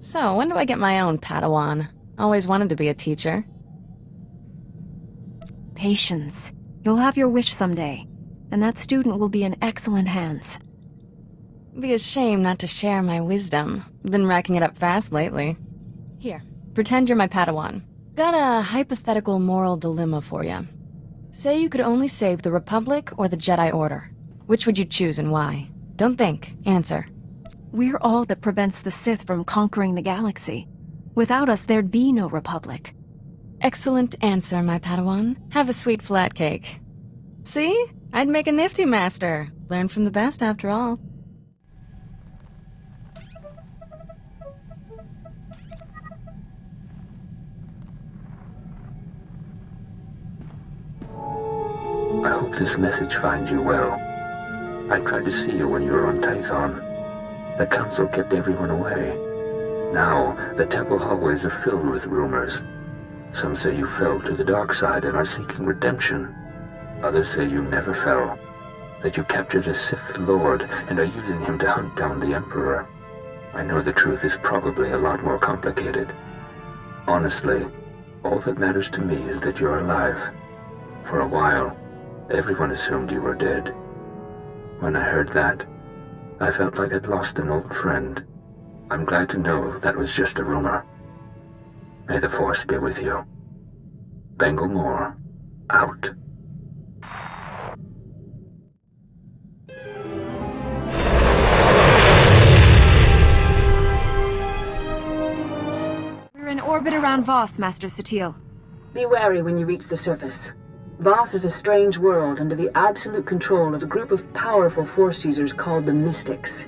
So, when do I get my own Padawan? Always wanted to be a teacher. Patience. You'll have your wish someday, and that student will be in excellent hands. Be a shame not to share my wisdom. Been racking it up fast lately. Here, pretend you're my Padawan. Got a hypothetical moral dilemma for you. Say you could only save the Republic or the Jedi Order. Which would you choose and why? Don't think. Answer. We're all that prevents the Sith from conquering the galaxy. Without us, there'd be no Republic. Excellent answer, my Padawan. Have a sweet flat cake. See? I'd make a nifty master. Learn from the best, after all. I hope this message finds you well. I tried to see you when you were on Tython. The Council kept everyone away. Now, the temple hallways are filled with rumors. Some say you fell to the dark side and are seeking redemption. Others say you never fell, that you captured a Sith Lord and are using him to hunt down the Emperor. I know the truth is probably a lot more complicated. Honestly, all that matters to me is that you're alive. For a while, everyone assumed you were dead. When I heard that, I felt like I'd lost an old friend. I'm glad to know that was just a rumor. May the Force be with you. Bengal Moore, out. We're in orbit around Voss, Master SWTOR. Be wary when you reach the surface. Voss is a strange world under the absolute control of a group of powerful Force users called the Mystics.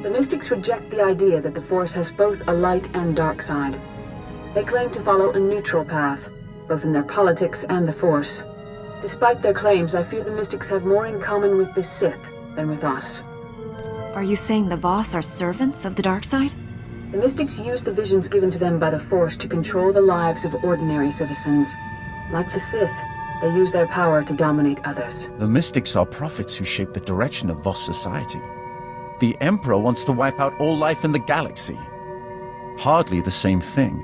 The Mystics reject the idea that the Force has both a light and dark side. They claim to follow a neutral path, both in their politics and the Force. Despite their claims, I fear the Mystics have more in common with the Sith than with us. Are you saying the Voss are servants of the dark side? The Mystics use the visions given to them by the Force to control the lives of ordinary citizens. Like the Sith, they use their power to dominate others. The Mystics are prophets who shape the direction of Voss society. The Emperor wants to wipe out all life in the galaxy. Hardly the same thing.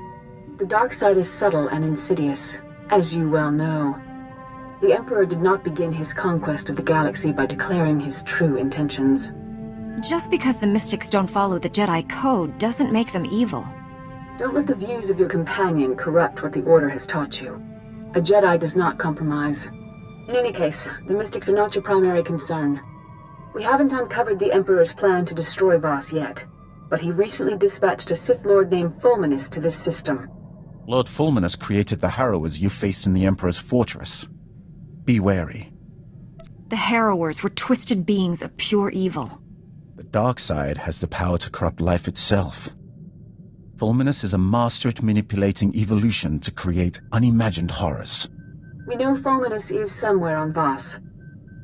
The dark side is subtle and insidious, as you well know. The Emperor did not begin his conquest of the galaxy by declaring his true intentions. Just because the Mystics don't follow the Jedi Code doesn't make them evil. Don't let the views of your companion corrupt what the Order has taught you. A Jedi does not compromise. In any case, the Mystics are not your primary concern. We haven't uncovered the Emperor's plan to destroy Voss yet, but he recently dispatched a Sith Lord named Fulminus to this system. Lord Fulminus created the Harrowers you faced in the Emperor's fortress. Be wary. The Harrowers were twisted beings of pure evil. The dark side has the power to corrupt life itself. Fulminus is a master at manipulating evolution to create unimagined horrors. We know Fulminus is somewhere on Voss.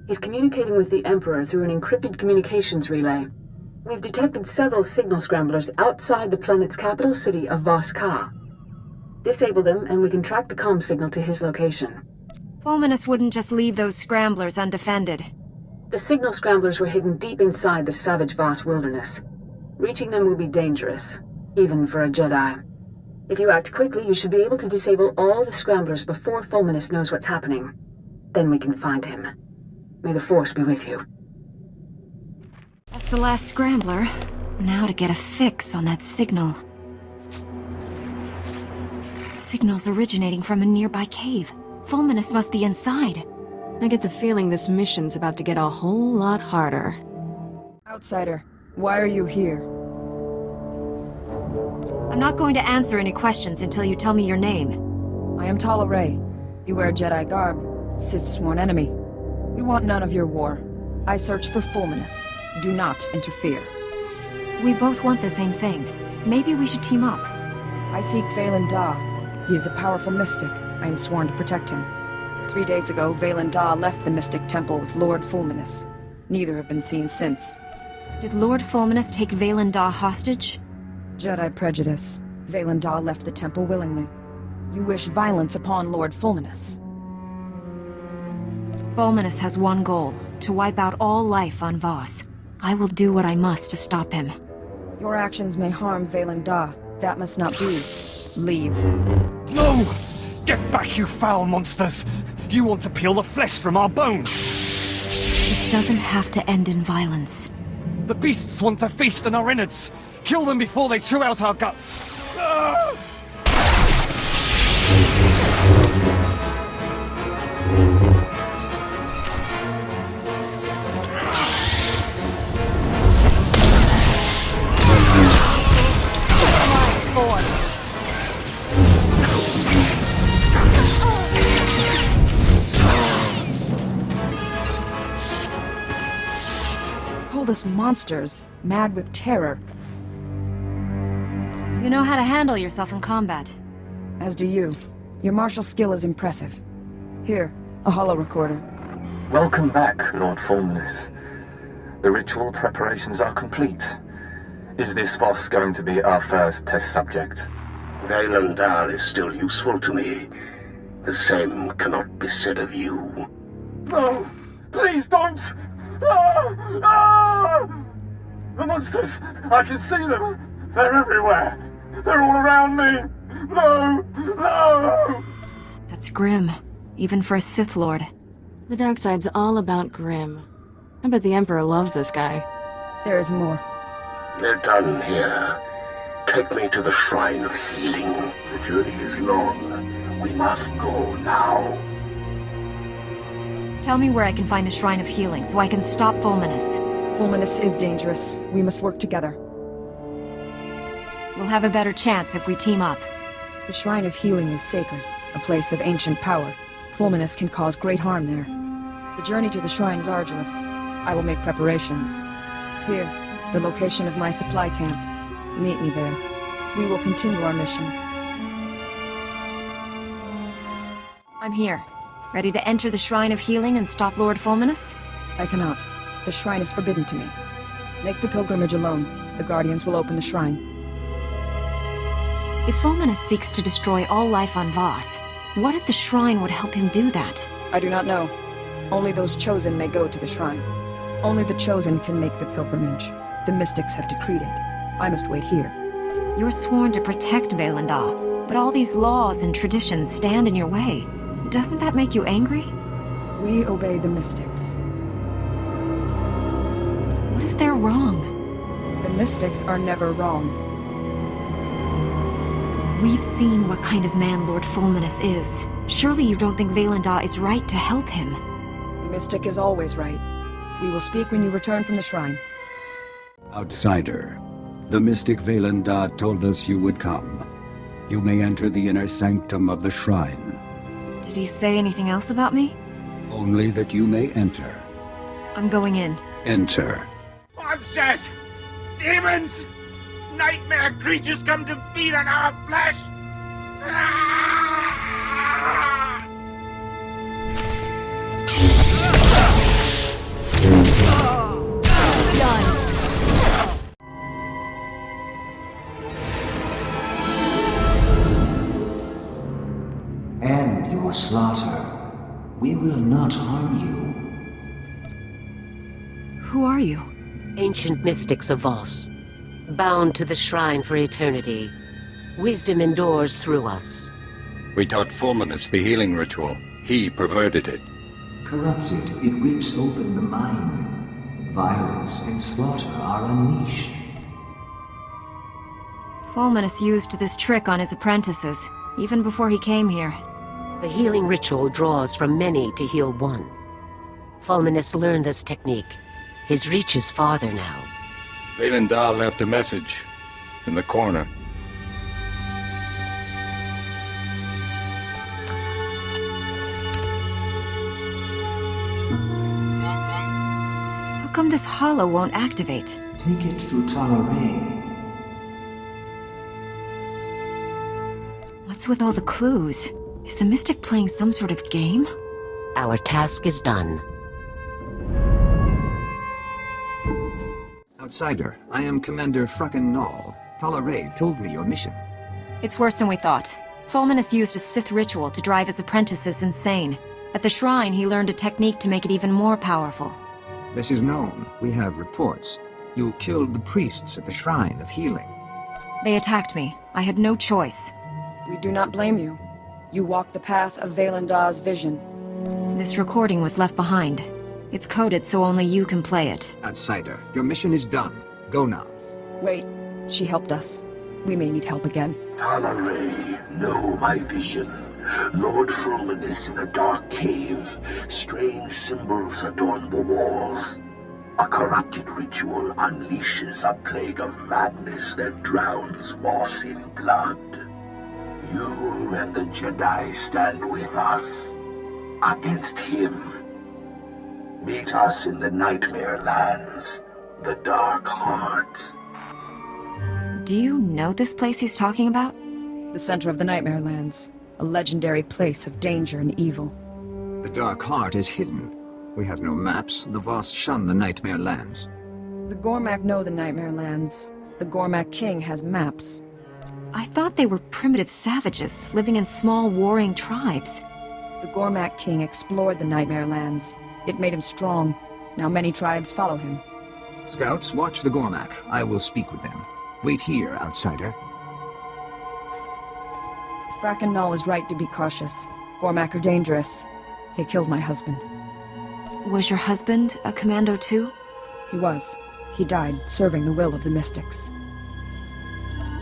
He's communicating with the Emperor through an encrypted communications relay. We've detected several signal scramblers outside the planet's capital city of Voss-Ka. Disable them, and we can track the comm signal to his location. Fulminus wouldn't just leave those scramblers undefended. The signal scramblers were hidden deep inside the savage Voss wilderness. Reaching them will be dangerous, even for a Jedi. If you act quickly, you should be able to disable all the scramblers before Fulminus knows what's happening. Then we can find him. May the Force be with you. That's the last scrambler. Now to get a fix on that signal. Signals originating from a nearby cave. Fulminus must be inside. I get the feeling this mission's about to get a whole lot harder. Outsider, why are you here? I'm not going to answer any questions until you tell me your name. I am Tala Ray. You wear Jedi garb. Sith's sworn enemy. We want none of your war. I search for Fulminus. Do not interfere. We both want the same thing. Maybe we should team up. I seek Valen Da. He is a powerful mystic. I am sworn to protect him. 3 days ago, Valen Da left the Mystic Temple with Lord Fulminus. Neither have been seen since. Did Lord Fulminus take Valen Da hostage? Jedi prejudice. Valen Da left the temple willingly. You wish violence upon Lord Fulminus. Fulminus has one goal, to wipe out all life on Voss. I will do what I must to stop him. Your actions may harm Valen Da, That must not be. Leave. No! Get back, you foul monsters! You want to peel the flesh from our bones! This doesn't have to end in violence. The beasts want to feast on our innards! Kill them before they chew out our guts! Ah! Us monsters, mad with terror. You know how to handle yourself in combat. As do you. Your martial skill is impressive. Here, a holo recorder. Welcome back, Lord Fulminus. The ritual preparations are complete. Is this Voss going to be our first test subject? Valandar is still useful to me. The same cannot be said of you. No! Please don't! Ah! Ah! The monsters! I can see them! They're everywhere! They're all around me! No! No! That's grim, even for a Sith Lord. The dark side's all about grim. I bet the Emperor loves this guy. There is more. We're done here. Take me to the Shrine of Healing. The journey is long. We must go now. Tell me where I can find the Shrine of Healing so I can stop Fulminus. Fulminus is dangerous. We must work together. We'll have a better chance if we team up. The Shrine of Healing is sacred, a place of ancient power. Fulminus can cause great harm there. The journey to the shrine is arduous. I will make preparations. Here, the location of my supply camp. Meet me there. We will continue our mission. I'm here. Ready to enter the Shrine of Healing and stop Lord Fulminus? I cannot. The shrine is forbidden to me. Make the pilgrimage alone. The Guardians will open the shrine. If Fulminus seeks to destroy all life on Voss, what if the shrine would help him do that? I do not know. Only those chosen may go to the shrine. Only the chosen can make the pilgrimage. The mystics have decreed it. I must wait here. You're sworn to protect Valandar, but all these laws and traditions stand in your way. Doesn't that make you angry? We obey the mystics. What if they're wrong? The mystics are never wrong. We've seen what kind of man Lord Fulminus is. Surely you don't think Valandar is right to help him? The mystic is always right. We will speak when you return from the shrine. Outsider, the mystic Valandar told us you would come. You may enter the inner sanctum of the shrine. Did he say anything else about me? Only that you may enter. I'm going in. Enter. Monsters! Demons! Nightmare creatures come to feed on our flesh! End your slaughter. We will not harm you. Who are you? Ancient mystics of Voss, bound to the shrine for eternity. Wisdom endures through us. We taught Fulminus the healing ritual. He perverted it. Corrupts it, it rips open the mind. Violence and slaughter are unleashed. Fulminus used this trick on his apprentices, even before he came here. The healing ritual draws from many to heal one. Fulminus learned this technique. His reach is farther now. Valandar left a message in the corner. How come this hollow won't activate? Take it to Talaray. What's with all the clues? Is the mystic playing some sort of game? Our task is done. Outsider, I am Commander Frucken Null. Talaray told me your mission. It's worse than we thought. Fulminus used a Sith ritual to drive his apprentices insane. At the shrine, he learned a technique to make it even more powerful. This is known. We have reports. You killed the priests at the Shrine of Healing. They attacked me. I had no choice. We do not blame you. You walked the path of Valendar's vision. This recording was left behind. It's coded so only you can play it. Outsider, your mission is done. Go now. Wait, she helped us. We may need help again. Talaray, know my vision. Lord Fulminus in a dark cave. Strange symbols adorn the walls. A corrupted ritual unleashes a plague of madness that drowns Voss in blood. You and the Jedi stand with us. Against him. Meet us in the Nightmare Lands. The Dark Heart. Do you know this place he's talking about? The center of the Nightmare Lands. A legendary place of danger and evil. The Dark Heart is hidden. We have no maps. The Voss shun the Nightmare Lands. The Gormak know the Nightmare Lands. The Gormak King has maps. I thought they were primitive savages, living in small warring tribes. The Gormak King explored the Nightmare Lands. It made him strong. Now many tribes follow him. Scouts, watch the Gormak. I will speak with them. Wait here, outsider. Fracken Null is right to be cautious. Gormak are dangerous. He killed my husband. Was your husband a commando too? He was. He died serving the will of the Mystics.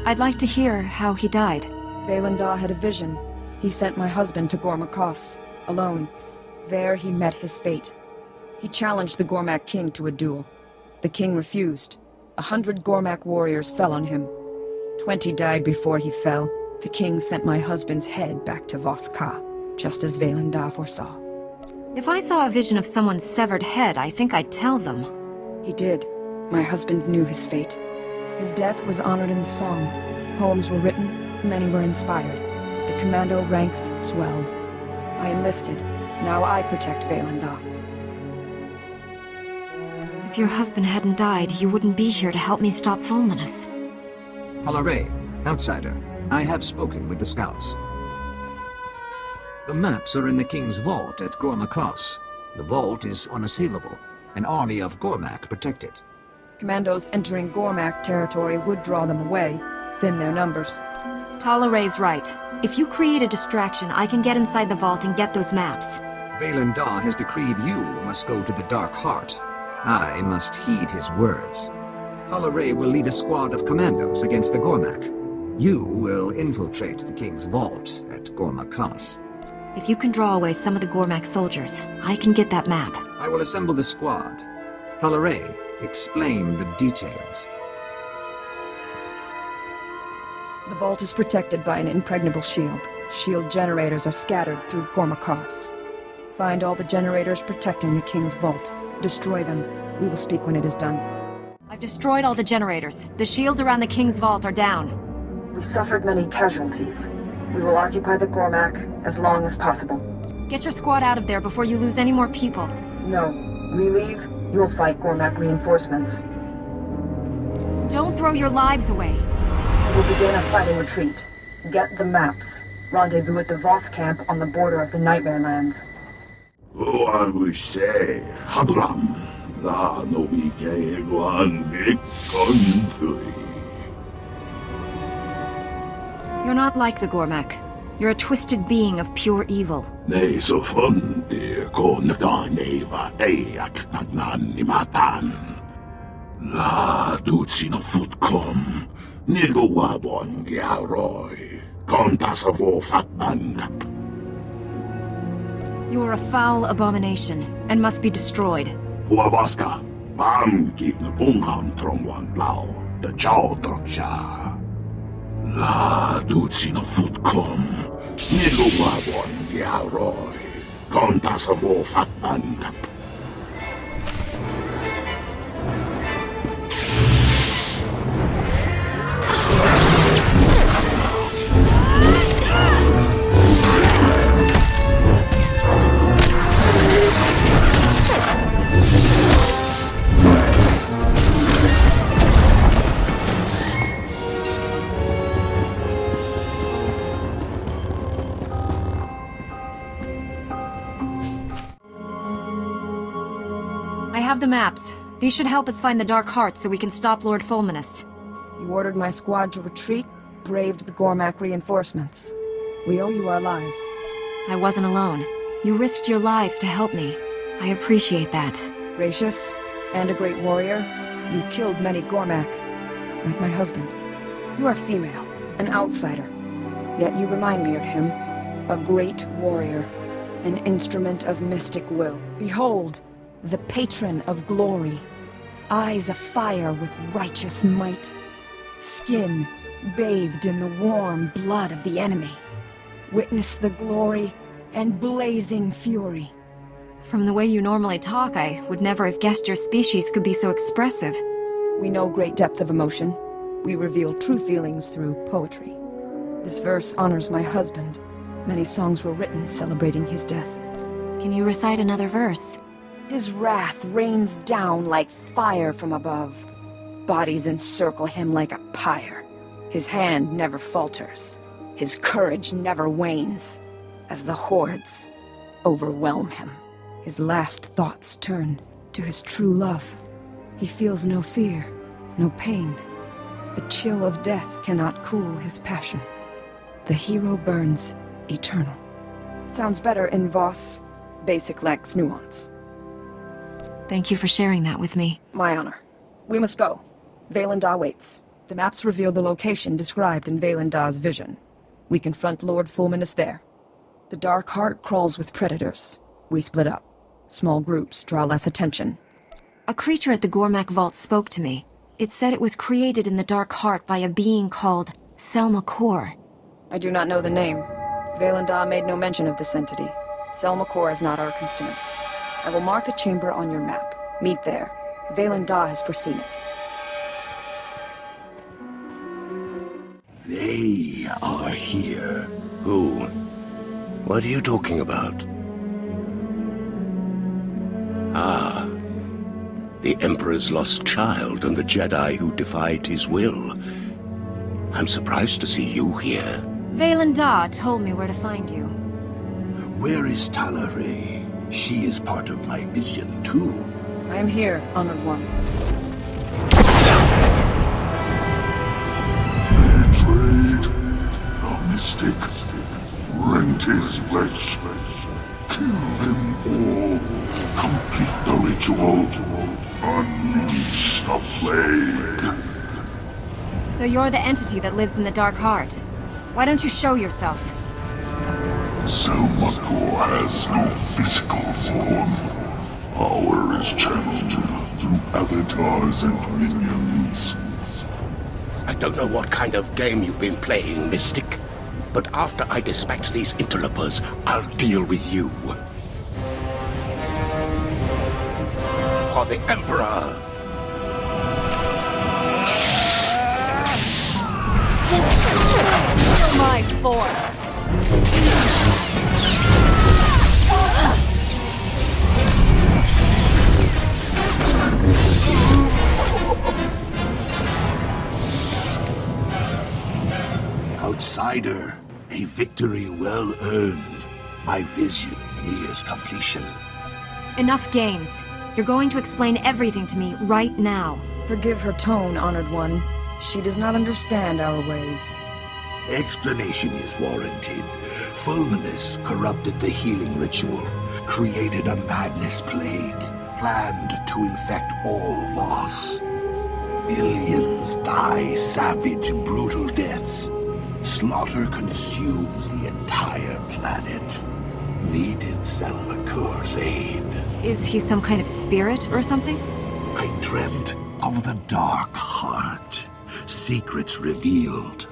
I'd like to hear how he died. Valandar had a vision. He sent my husband to Gormakos, alone. There he met his fate. He challenged the Gormak King to a duel. The king refused. 100 Gormak warriors fell on him. 20 died before he fell. The king sent my husband's head back to Voss Ka, just as Valandar foresaw. If I saw a vision of someone's severed head, I think I'd tell them. He did. My husband knew his fate. His death was honored in song. Poems were written, many were inspired. The commando ranks swelled. I enlisted. Now I protect Valandar. If your husband hadn't died, you wouldn't be here to help me stop Fulminus. Talaray, outsider. I have spoken with the scouts. The maps are in the king's vault at Gormakos. The vault is unassailable. An army of Gormak protect it. Commandos entering Gormak territory would draw them away, thin their numbers. Talaray's right. If you create a distraction, I can get inside the vault and get those maps. Valandar has decreed you must go to the Dark Heart. I must heed his words. Talaray will lead a squad of commandos against the Gormak. You will infiltrate the king's vault at Gormakos. If you can draw away some of the Gormak soldiers, I can get that map. I will assemble the squad. Talaray, explain the details. The vault is protected by an impregnable shield. Shield generators are scattered through Gormakos. Find all the generators protecting the king's vault. Destroy them. We will speak when it is done. I've destroyed all the generators. The shields around the king's vault are down. We suffered many casualties. We will occupy the Gormak as long as possible. Get your squad out of there before you lose any more people. No. We leave, you will fight Gormak reinforcements. Don't throw your lives away. We will begin a fighting retreat. Get the maps. Rendezvous at the Voss camp on the border of the Nightmare Lands. Oh, I will say, Habram, la no wike guan vikkontui. You're not like the Gormak. You're a twisted being of pure evil. Nei so fundi kon neva eak nan ni matan. La dutsino futkom, nigo wabon giaroi, kontasavo fatbankap. You are a foul abomination, and must be destroyed. Huavaska, pam kivna pungham tromwan lao, the jaw droksha. La dutsino futkom, nigo wabon giaroi, kontasavo fatbankap. I have the maps. These should help us find the Dark Heart so we can stop Lord Fulminus. You ordered my squad to retreat, braved the Gormak reinforcements. We owe you our lives. I wasn't alone. You risked your lives to help me. I appreciate that. Gracious, and a great warrior, you killed many Gormak, like my husband. You are female, an outsider, yet you remind me of him, a great warrior, an instrument of mystic will. Behold, the patron of glory, eyes afire with righteous might, skin bathed in the warm blood of the enemy. Witness the glory and blazing fury. From the way you normally talk, I would never have guessed your species could be so expressive. We know great depth of emotion. We reveal true feelings through poetry. This verse honors my husband. Many songs were written celebrating his death. Can you recite another verse? His wrath rains down like fire from above. Bodies encircle him like a pyre. His hand never falters. His courage never wanes. As the hordes overwhelm him, his last thoughts turn to his true love. He feels no fear, no pain. The chill of death cannot cool his passion. The hero burns eternal. Sounds better in Voss. Basic lacks nuance. Thank you for sharing that with me. My honor. We must go. Valendah waits. The maps reveal the location described in Valendah's vision. We confront Lord Fulminus there. The Dark Heart crawls with predators. We split up. Small groups draw less attention. A creature at the Gormak Vault spoke to me. It said it was created in the Dark Heart by a being called Selma Kor. I do not know the name. Valendah made no mention of this entity. Selma Kor is not our concern. I will mark the chamber on your map. Meet there. Valendah has foreseen it. They are here. Who? What are you talking about? Ah. The Emperor's lost child and the Jedi who defied his will. I'm surprised to see you here. Valendah told me where to find you. Where is Talare? She is part of my vision, too. I am here, Honored One. Betrayed. The mystic. Rent his flesh. Kill them all. Complete the ritual. Unleash the plague. So you're the entity that lives in the Dark Heart. Why don't you show yourself? Selma Kor has no physical form. Power is channeled through avatars and minions. I don't know what kind of game you've been playing, Mystic. But after I dispatch these interlopers, I'll deal with you. For the Emperor! My force! Outsider, a victory well earned. My vision nears completion. Enough games. You're going to explain everything to me right now. Forgive her tone, Honored One. She does not understand our ways. Explanation is warranted. Fulminus corrupted the healing ritual, created a madness plague, planned to infect all Voss. Millions die savage, brutal deaths. Slaughter consumes the entire planet. Needed Selma Kor's aid. Is he some kind of spirit or something? I dreamt of the Dark Heart. Secrets revealed.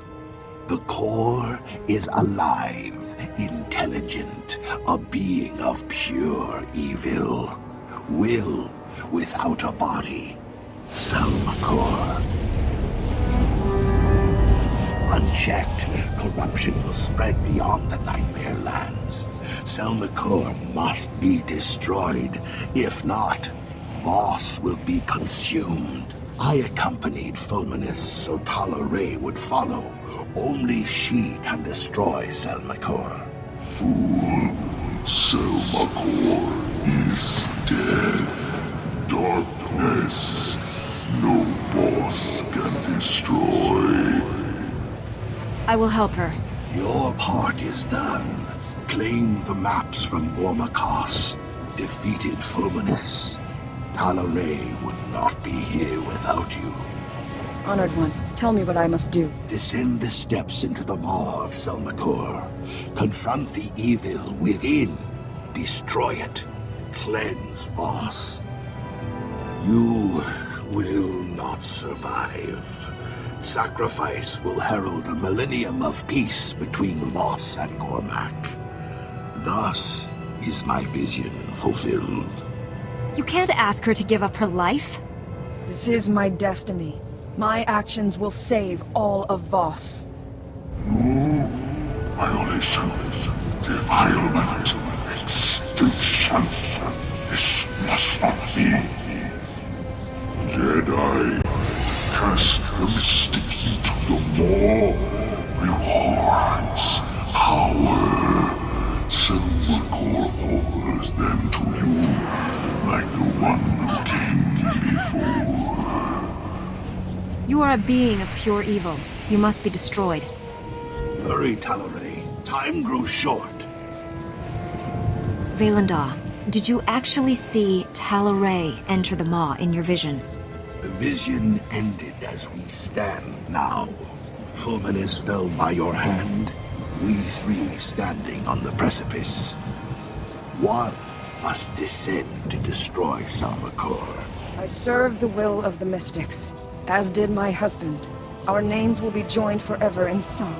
The core is alive, intelligent, a being of pure evil. Will without a body. Selma Kor. Unchecked, corruption will spread beyond the Nightmare Lands. Selma Kor must be destroyed. If not, Voss will be consumed. I accompanied Fulminus so Talare would follow. Only she can destroy Selma Kor. Fool. Selma Kor is dead. Darkness. no Voss can destroy. I will help her. Your part is done. Claim the maps from Gormakos. Defeated Fulminus. Talaray would not be here without you. Honored one, tell me what I must do. Descend the steps into the maw of Selmakor. Confront the evil within. Destroy it. Cleanse Voss. You will not survive. Sacrifice will herald a millennium of peace between Voss and Gormak. Thus is my vision fulfilled. You can't ask her to give up her life. This is my destiny. My actions will save all of Voss. No, violation, defilement, extinction. This must not be. Jedi, cast the mystic into the maw. Rewards, power. Selmakor offers them to you, like the one who came before. You are a being of pure evil. You must be destroyed. Hurry, Talaray. Time grows short. Vaylendar, did you actually see Talaray enter the maw in your vision? The vision ended as we stand now. Fulminus fell by your hand, we three standing on the precipice. One must descend to destroy Selmakor. I serve the will of the Mystics, as did my husband. Our names will be joined forever in song.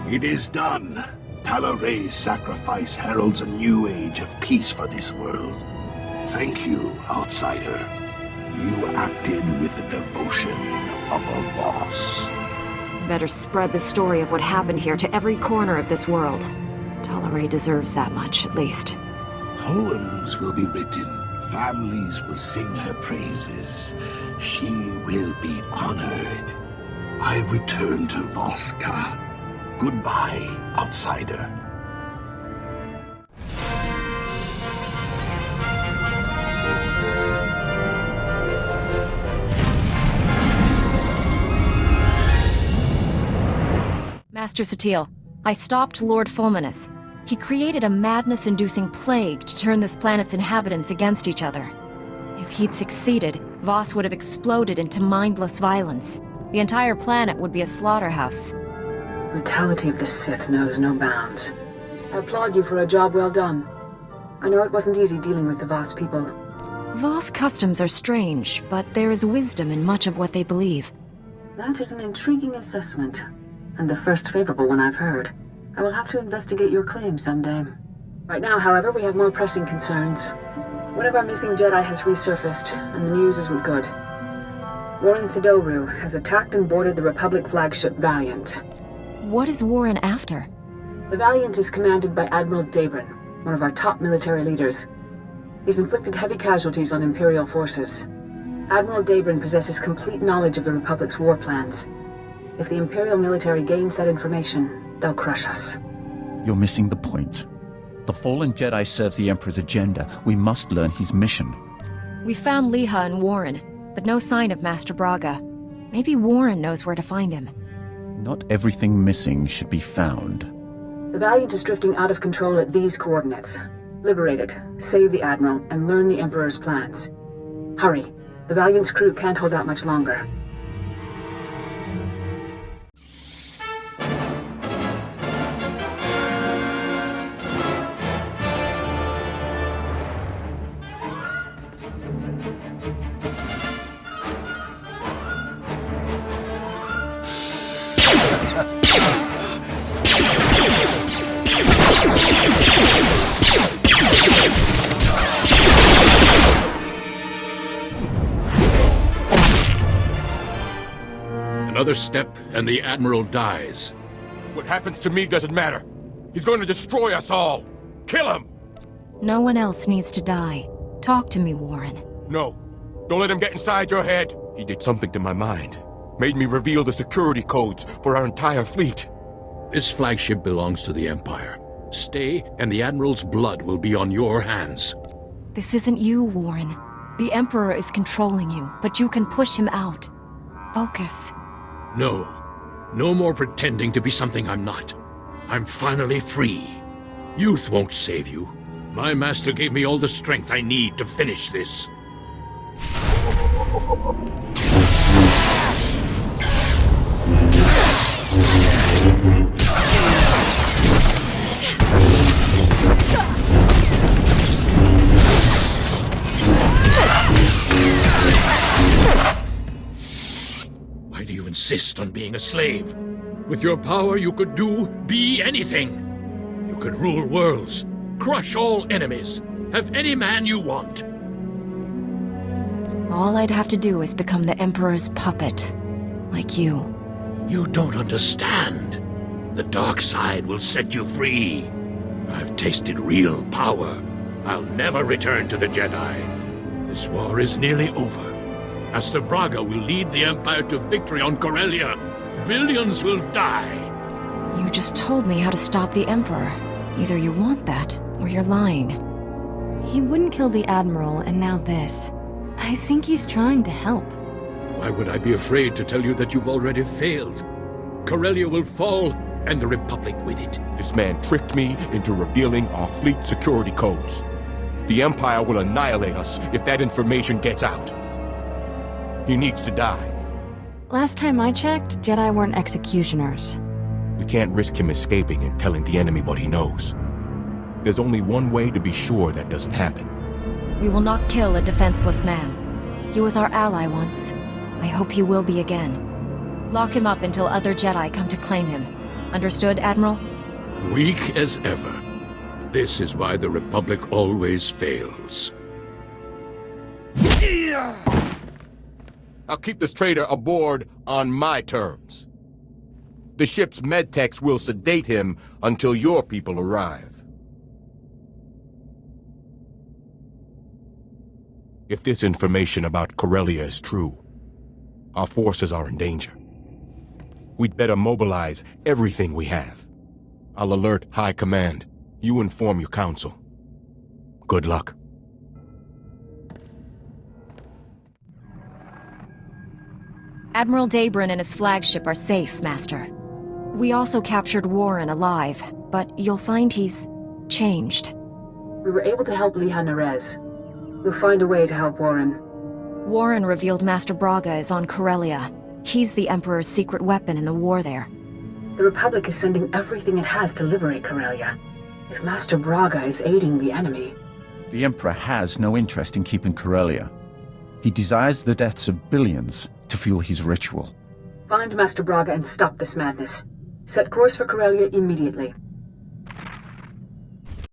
It is done. Talaray's sacrifice heralds a new age of peace for this world. Thank you, outsider. You acted with the devotion of a Voss. Better spread the story of what happened here to every corner of this world. Talaray deserves that much, at least. Poems will be written. Families will sing her praises. She will be honored. I return to Voska. Goodbye, outsider. Master Satil, I stopped Lord Fulminus. He created a madness-inducing plague to turn this planet's inhabitants against each other. If he'd succeeded, Voss would have exploded into mindless violence. The entire planet would be a slaughterhouse. The brutality of the Sith knows no bounds. I applaud you for a job well done. I know it wasn't easy dealing with the Voss people. Voss customs are strange, but there is wisdom in much of what they believe. That is an intriguing assessment, and the first favorable one I've heard. I will have to investigate your claim someday. Right now, however, we have more pressing concerns. One of our missing Jedi has resurfaced, and the news isn't good. Warren Sidoru has attacked and boarded the Republic flagship Valiant. What is Warren after? The Valiant is commanded by Admiral Dabrin, one of our top military leaders. He's inflicted heavy casualties on Imperial forces. Admiral Dabrin possesses complete knowledge of the Republic's war plans. If the Imperial military gains that information, they'll crush us. You're missing the point. The fallen Jedi serves the Emperor's agenda. We must learn his mission. We found Liha and Warren, but no sign of Master Braga. Maybe Warren knows where to find him. Not everything missing should be found. The Valiant is drifting out of control at these coordinates. Liberate it, save the Admiral, and learn the Emperor's plans. Hurry. The Valiant's crew can't hold out much longer. Another step and the Admiral dies. What happens to me doesn't matter. He's going to destroy us all. Kill him! No one else needs to die. Talk to me, Warren. No. Don't let him get inside your head. He did something to my mind. Made me reveal the security codes for our entire fleet. This flagship belongs to the Empire. Stay, and the Admiral's blood will be on your hands. This isn't you, Warren. The Emperor is controlling you, but you can push him out. Focus. No. No more pretending to be something I'm not. I'm finally free. Youth won't save you. My master gave me all the strength I need to finish this. Why do you insist on being a slave? With your power, you could be anything. You could rule worlds, crush all enemies, have any man you want. All I'd have to do is become the Emperor's puppet. Like you. You don't understand. The dark side will set you free. I've tasted real power. I'll never return to the Jedi. This war is nearly over. Master Braga will lead the Empire to victory on Corellia. Billions will die. You just told me how to stop the Emperor. Either you want that, or you're lying. He wouldn't kill the Admiral, and now this. I think he's trying to help. Why would I be afraid to tell you that you've already failed? Corellia will fall, and the Republic with it. This man tricked me into revealing our fleet security codes. The Empire will annihilate us if that information gets out. He needs to die. Last time I checked, Jedi weren't executioners. We can't risk him escaping and telling the enemy what he knows. There's only one way to be sure that doesn't happen. We will not kill a defenseless man. He was our ally once. I hope he will be again. Lock him up until other Jedi come to claim him. Understood, Admiral? Weak as ever. This is why the Republic always fails. I'll keep this traitor aboard on my terms. The ship's medtechs will sedate him until your people arrive. If this information about Corellia is true, our forces are in danger. We'd better mobilize everything we have. I'll alert High Command. You inform your council. Good luck. Admiral Daybrin and his flagship are safe, Master. We also captured Warren alive, but you'll find he's changed. We were able to help Liha Nerez. We'll find a way to help Warren. Warren revealed Master Braga is on Corellia. He's the Emperor's secret weapon in the war there. The Republic is sending everything it has to liberate Corellia. If Master Braga is aiding the enemy... The Emperor has no interest in keeping Corellia. He desires the deaths of billions to fuel his ritual. Find Master Braga and stop this madness. Set course for Corellia immediately.